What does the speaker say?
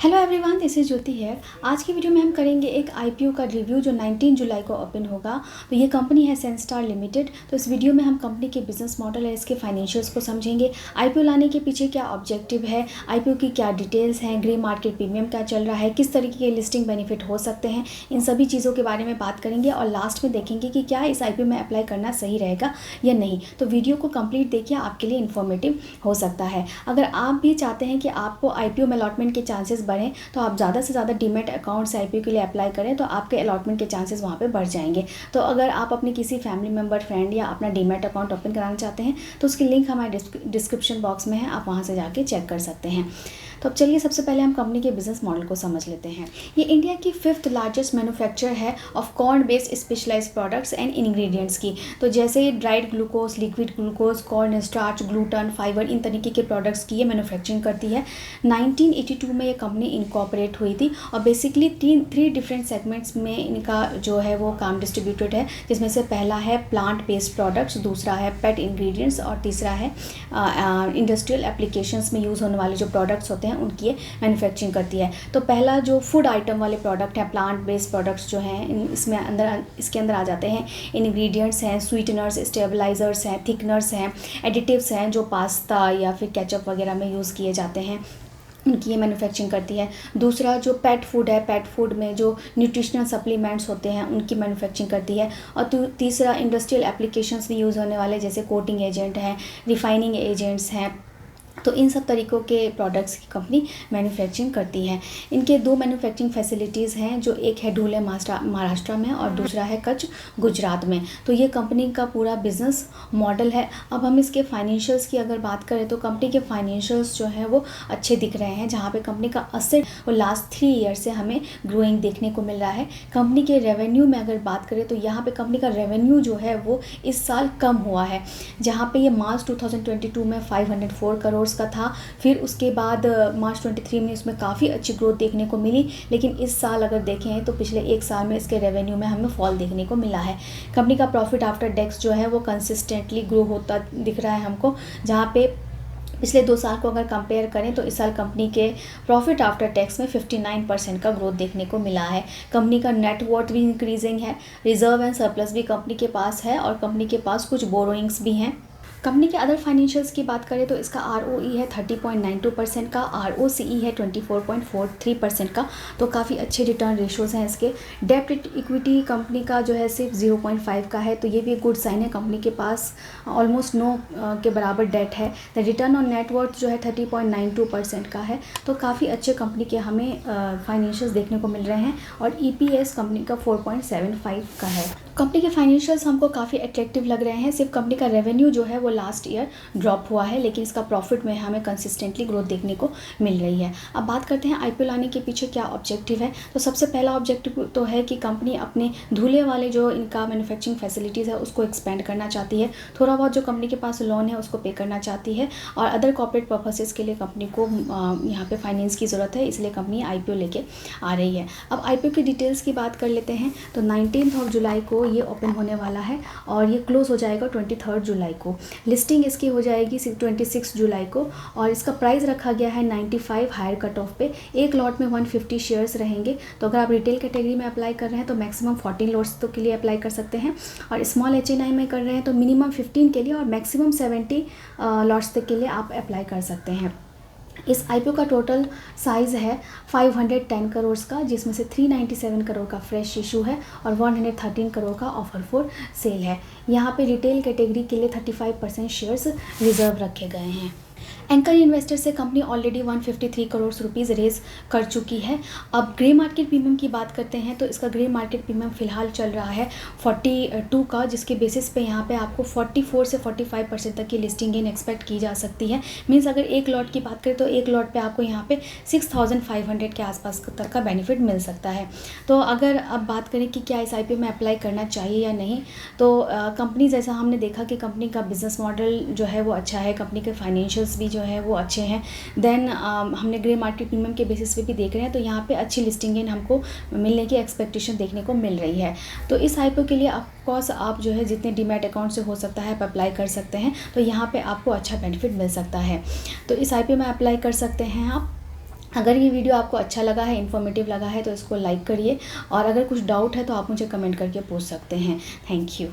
Hello everyone, this is ज्योति है। आज की वीडियो में हम करेंगे एक आईपीओ का रिव्यू जो 19 जुलाई को ओपन होगा। तो ये कंपनी है सेंस्टार लिमिटेड। तो इस वीडियो में हम कंपनी के बिजनेस मॉडल है, इसके फाइनेंशियल्स को समझेंगे, आईपीओ लाने के पीछे क्या ऑब्जेक्टिव है, आईपीओ की क्या डिटेल्स हैं, ग्रे मार्केट प्रीमियम क्या चल रहा है, किस तरीके के लिस्टिंग बेनिफिट हो सकते हैं, इन सभी चीज़ों के बारे में बात करेंगे और लास्ट में देखेंगे कि क्या इस आईपीओ में अप्लाई करना सही रहेगा या नहीं। तो वीडियो को कंप्लीट देखिए, आपके लिए इन्फॉर्मेटिव हो सकता है। अगर आप भी चाहते हैं कि आपको आईपीओ में अलॉटमेंट के चांसेस बढ़ें तो आप ज़्यादा से ज़्यादा डीमैट अकाउंट से आईपीओ के लिए अप्लाई करें तो आपके अलॉटमेंट के चांसेस वहाँ पे बढ़ जाएंगे। तो अगर आप अपने किसी फैमिली मेम्बर, फ्रेंड या अपना डीमैट अकाउंट ओपन कराना चाहते हैं तो उसकी लिंक हमारे डिस्क्रिप्शन बॉक्स में है, आप वहाँ से जाके चेक कर सकते हैं। तो अब चलिए सबसे पहले हम कंपनी के बिजनेस मॉडल को समझ लेते हैं। ये इंडिया की 5th लार्जेस्ट मैन्युफैक्चरर है of corn based specialised products and ingredients की। तो जैसे dried glucose, liquid glucose, corn starch, gluten, fibre, इन तरीके के प्रोडक्ट्स की ये मैन्युफैक्चरिंग करती है। 1982 में ये कंपनी इनकॉर्पोरेट हुई थी और बेसिकली थ्री डिफरेंट सेगमेंट्स में इनका जो है वो काम डिस्ट्रीब्यूटेड है, जिसमें से पहला है प्लांट बेस्ड प्रोडक्ट्स, दूसरा है पेट इंग्रेडिएंट्स और तीसरा है इंडस्ट्रियल एप्लीकेशंस में यूज़ होने वाले जो प्रोडक्ट्स होते हैं उनकी ये मैन्युफैक्चरिंग करती है। तो पहला जो फूड आइटम वाले प्रोडक्ट हैं, प्लांट बेस्ड प्रोडक्ट्स जो हैं, इसके अंदर आ जाते हैं इंग्रेडिएंट्स हैं, स्वीटनर्स, स्टेबलाइजर्स हैं, थिकनर्स हैं, एडिटिव्स हैं जो पास्ता या फिर केचप वगैरह में यूज़ किए जाते हैं, उनकी ये मैन्युफैक्चरिंग करती है। दूसरा जो पेट फूड है, पेट फूड में जो न्यूट्रिशनल सप्लीमेंट्स होते हैं उनकी मैन्युफैक्चरिंग करती है। और तीसरा इंडस्ट्रियल एप्लीकेशंस में यूज़ होने वाले जैसे कोटिंग एजेंट हैं, रिफाइनिंग एजेंट्स हैं, तो इन सब तरीक़ों के प्रोडक्ट्स की कंपनी मैन्युफैक्चरिंग करती है। इनके दो मैन्युफैक्चरिंग फैसिलिटीज़ हैं, जो एक है ढूले महाराष्ट्र में और दूसरा है कच्छ गुजरात में। तो ये कंपनी का पूरा बिजनेस मॉडल है। अब हम इसके फाइनेंशियल्स की अगर बात करें तो कंपनी के फाइनेंशियल्स जो हैं वो अच्छे दिख रहे हैं, जहाँ पे कंपनी का असेट वो लास्ट 3 ईयर से हमें ग्रोइंग देखने को मिल रहा है। कंपनी के रेवेन्यू में अगर बात करें तो यहाँ पे कंपनी का रेवेन्यू जो है वो इस साल कम हुआ है, जहाँ पे ये मार्च 2022 में 504 करोड़ का था। फिर उसके बाद मार्च 23 में इसमें काफ़ी अच्छी ग्रोथ देखने को मिली, लेकिन इस साल अगर देखें तो पिछले 1 साल में इसके रेवेन्यू में हमें फॉल देखने को मिला है। कंपनी का प्रॉफिट आफ्टर टैक्स जो है वो कंसिस्टेंटली ग्रो होता दिख रहा है हमको, जहाँ पे पिछले 2 साल को अगर कंपेयर करें तो इस साल कंपनी के प्रॉफिट आफ्टर टैक्स में 59% का ग्रोथ देखने को मिला है। कंपनी का नेट वर्थ भी इंक्रीजिंग है, रिजर्व एंड सरप्लस भी कंपनी के पास है और कंपनी के पास कुछ बोरोइंग्स भी हैं। कंपनी के अदर फाइनेंशियल्स की बात करें तो इसका ROE है 30.92% का, ROCE है 24.43% का। तो काफ़ी अच्छे रिटर्न रेशोज़ हैं इसके। डेब्ट इक्विटी कंपनी का जो है सिर्फ 0.5 का है, तो ये भी एक गुड साइन है। कंपनी के पास ऑलमोस्ट नो के बराबर डेट है। द रिटर्न ऑन नेटवर्थ जो है 30.92% का है। तो काफ़ी अच्छे कंपनी के हमें फाइनेंशियल्स देखने को मिल रहे हैं और EPS कंपनी का 4.75 का है। कंपनी के फाइनेंशियल्स हमको काफ़ी अट्रैक्टिव लग रहे हैं। सिर्फ कंपनी का रेवेन्यू जो है वो लास्ट ईयर ड्रॉप हुआ है, लेकिन इसका प्रॉफिट में हमें कंसिस्टेंटली ग्रोथ देखने को मिल रही है। अब बात करते हैं आईपीओ लाने के पीछे क्या ऑब्जेक्टिव है। तो सबसे पहला ऑब्जेक्टिव तो है कि कंपनी अपने धूले वाले जो इनका मैन्युफैक्चरिंग फैसिलिटीज़ है उसको एक्सपेंड करना चाहती है। थोड़ा बहुत जो कंपनी के पास लोन है उसको पे करना चाहती है और अदर कॉर्पोरेट पर्पसेस के लिए कंपनी को यहाँ पे फाइनेंस की ज़रूरत है, इसलिए कंपनी आईपीओ लेके आ रही है। अब आईपीओ की डिटेल्स की बात कर लेते हैं। तो 19 जुलाई को ये ओपन होने वाला है और ये क्लोज हो जाएगा 23 जुलाई को। लिस्टिंग इसकी हो जाएगी 26 जुलाई को और इसका प्राइस रखा गया है 95 हायर कट ऑफ पे। एक लॉट में 150 शेयर्स रहेंगे। तो अगर आप रिटेल कैटेगरी में अप्लाई कर रहे हैं तो मैक्सिमम 14 लॉट्स तो के लिए अप्लाई कर सकते हैं और स्मॉल HNI में कर रहे हैं तो मिनिमम 15 के लिए और मैक्सिमम 70 लॉट्स तक के लिए आप अप्लाई कर सकते हैं। इस आईपीओ का टोटल साइज़ है 510 करोड़ का, जिसमें से 397 करोड़ का फ्रेश इशू है और 113 करोड़ का ऑफर फॉर सेल है। यहाँ पे रिटेल कैटेगरी के लिए 35% शेयर्स रिजर्व रखे गए हैं। एंकर इन्वेस्टर से company already 153 crore rupees raise कर चुकी है। अब ग्रे मार्केट प्रीमियम की बात करते हैं तो इसका ग्रे मार्केट प्रीमियम फ़िलहाल चल रहा है 42 का, जिसके बेसिस पे यहाँ पे आपको 44 से 45% तक की लिस्टिंग गेन एक्सपेक्ट की जा सकती है। मीन्स अगर एक लॉट की बात करें तो एक लॉट पे आपको यहाँ पे 6500 के आसपास तक का बेनिफिट मिल सकता है। तो अगर अब बात करें कि क्या इस आईपीओ में अप्लाई करना चाहिए या नहीं, तो कंपनी जैसा हमने देखा कि कंपनी का बिजनेस मॉडल जो है वो अच्छा है, कंपनी के फाइनेंशियल्स भी जो है वो अच्छे हैं। देन हमने ग्रे मार्केट प्रीमियम के बेसिस पे भी देख रहे हैं, तो यहाँ पे अच्छी लिस्टिंग गेन हमको मिलने की एक्सपेक्टेशन देखने को मिल रही है। तो इस आईपीओ के लिए ऑफकोर्स आप जो है जितने डीमैट अकाउंट से हो सकता है आप अप्लाई कर सकते हैं, तो यहाँ पे आपको अच्छा बेनिफिट मिल सकता है। तो इस आईपीओ में अप्लाई कर सकते हैं आप। अगर ये वीडियो आपको अच्छा लगा है, इन्फॉर्मेटिव लगा है तो इसको लाइक करिए, और अगर कुछ डाउट है तो आप मुझे कमेंट करके पूछ सकते हैं। Thank you.